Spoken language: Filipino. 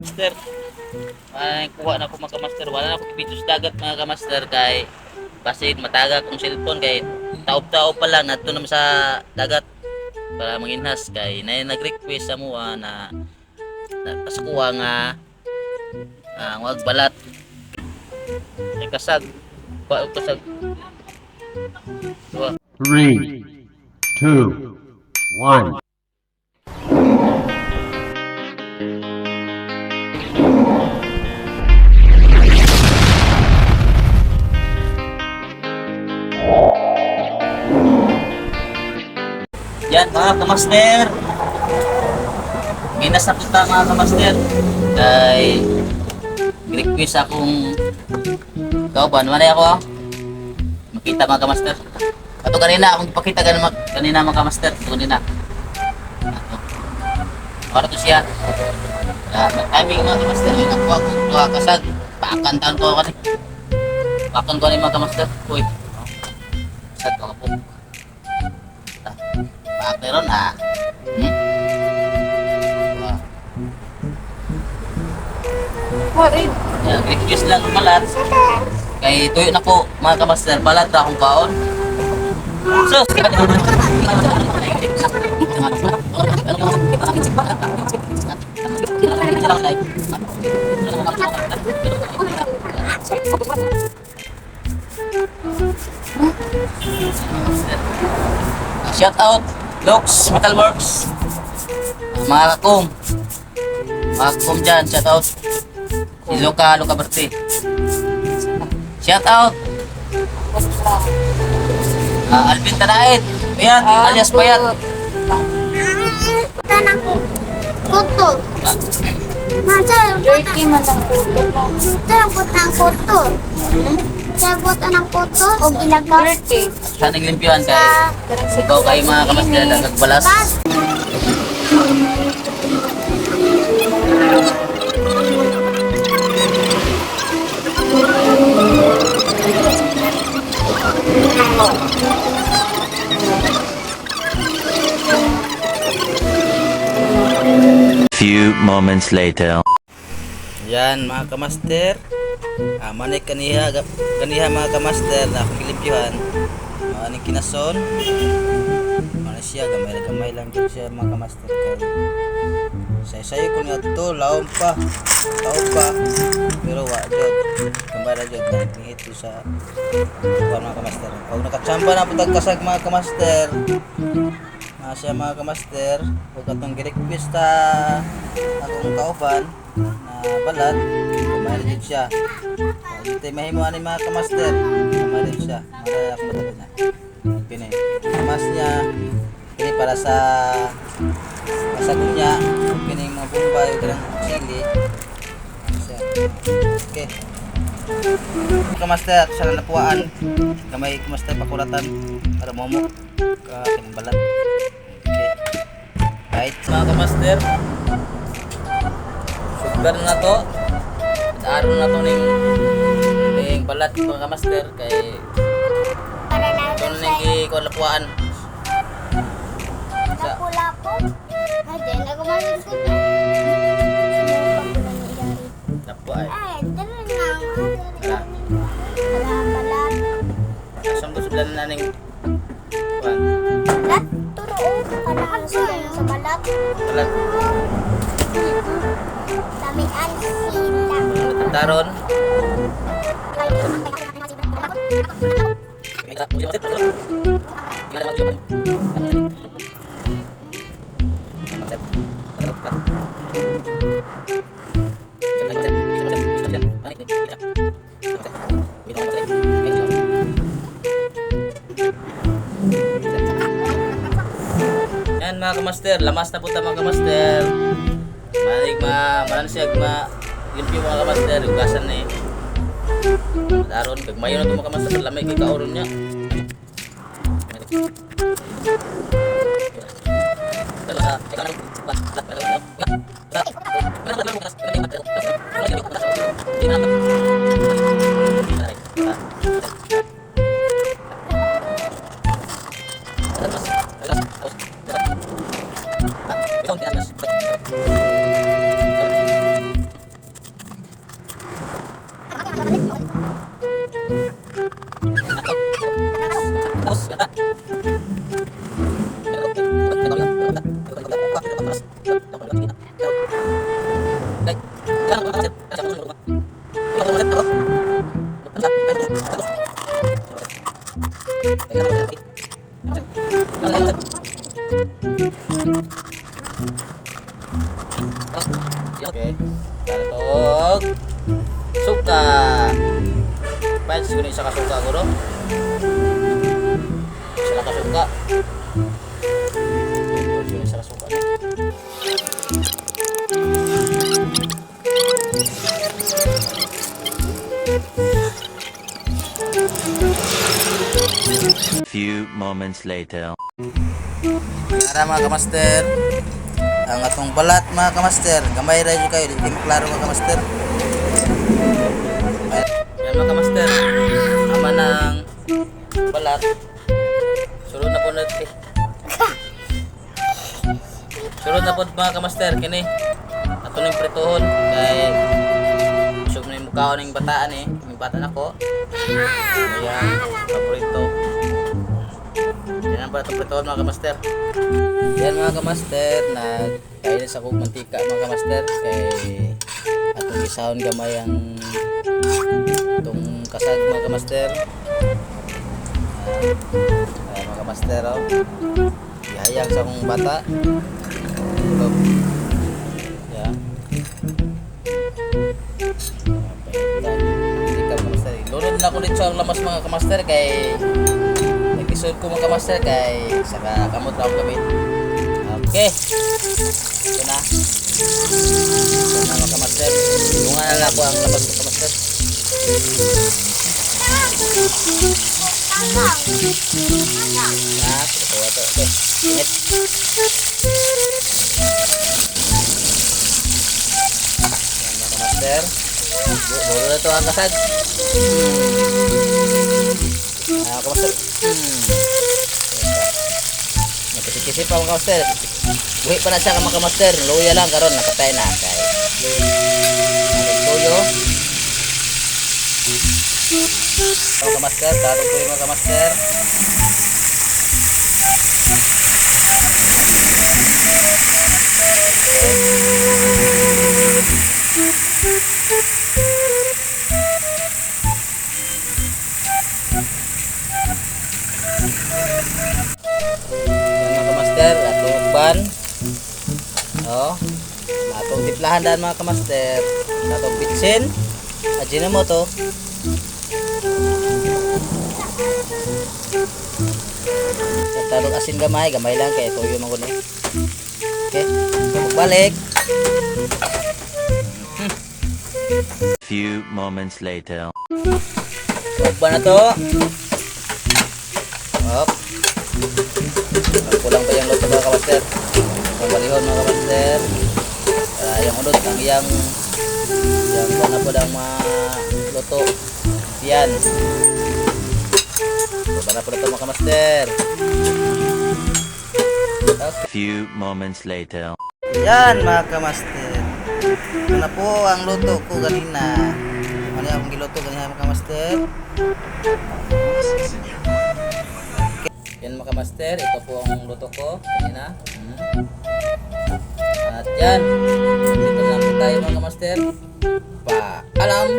Master, ay kuha na ko mga kamaster. Wala na ako video sa dagat mga kamaster kay basin mataga kong cellphone kay taob-taob pa lang nadto naman sa dagat para manginhas kay na nag-request sa mua na paskuha nga wag balat ay kasag kuha og kasag duha. 3, 2, 1. Yan mga kamaster, ginas na punta mga kamaster kay request akong kauban manay ako makita mga kamaster ato kanina akong ipakita kanina mga kamaster ito kanina ato para to siya timing mga kamaster yun ako tuwa kasag pakan taon ko kani pakan ko ni mga kamaster uy kasag ko po pakeron What is yan request lang balat kay tuyo na po mga kamaster balat ra akong kaon sus shout out Lux Metalworks mga kakong dyan shout out si Luca Berti shout out Alvin Tanait Bayat alias Bayat tanang kuto? Dirty man ang kuto mo. Sabot ang kuto. Sabot ang kuto o ilagaw. Dirty. sa naglimpyuhan kay ikaw kay mga kamaster na nagbalas Few moments later. yan mga kamaster manay kaniha mga kamaster na akong gilimpyuhan maning kinason manay siya gamay lang dyan siya mga kamaster kay sayo ko nga ito laom pa pero wa jod gamay ra jod na tingit ko sa mga kamaster pag nakatsamba na putag kasag mga kamaster siya mga kamaster huwag atong gi-request akong kauban na balat kumain din siya dito mahimo ani mga kamaster kumain din siya mara ako matagal na kini mas niya kini para sa kasagon niya kini mga bombay o ganang chili okay kamaster siya na napuaan kamay kamaster pakuratan para momo ka kining balat right mga kamaster sugar na to aron na to ning balat mga kamaster kay ito na ning gikulapuan sa Lapu-lapu. Ay, ako manin ko. lapo ay Dala na. Balat. asam gusto lang na ning kuan Balat. Turo. Paraan sa balat. balat Damian sila. taron yan mga kamaster lamas na punta mga kamaster manansiyag limpyo mga kamaster ugasan ni daron kag mayo na to mga kamaster lamay kay kauron niya Oke, taruh suka. Pens gini isa ka suka guro. Isa ka suka. Gini isa ka suka. Few moments later. Ara mga kamaster, ang atong balat mga kamaster, gamay ra jud kayo, di mo klaro mga kamaster. Yan mga kamaster, ama ng balat. Sulod na po natin. Sulod na po mga kamaster, kini ato ning prituhon kay usog na yung mukha ning bataan yung bata nako. Ayan, paborito. Yan ang itong prituhon mga kamaster. Yan mga kamaster, nagkain sa kong mantika mga kamaster kay atong isahon gamay ang itong kasag mga kamaster. Ayan mga kamaster, oh. Ihayag sa akong bata. Yan. Lunod na ko dito ang lamas mga kamaster kay nag-isod ko mga kamaster kay saka kamot na akong gamit. Okay. Ito na. Ito na mga kamaster. Bunga na lang ako ang lamas mga kamaster. Nah, ito. Okay. Init. Yan mga kamaster. Buro na ito ang kasag. Kamaster. Nakikisip pa mga kamaster. Buhi pa na siya ka mga kamaster. Luya lang karon nakatay na. Kay tuyo. Mga kamaster. Taro po yung mga kamaster. Yan mga kamaster, atong ban. Oh, atong tiplahan daan mga kamaster. Atong bitsin. Ajinomoto. Tarong asin gamay lang kay toyo man gud. Okay, balik. Few moments later. Huwag ba na to? Hop. Kulang pa yung luto mga kamaster. Pagbalihon mga kamaster. Yung unod, ang yang na po ang luto. Yan. Huwag na po na to mga kamaster. Okay. Few moments later. Yan mga kamaster. Ito na po ang luto ko kanina. Ano yung giluto kanina mga kamaster? Yan mga kamaster, ito po ang luto ko kanina. At yan, dito lang po tayo mga kamaster. Paalam!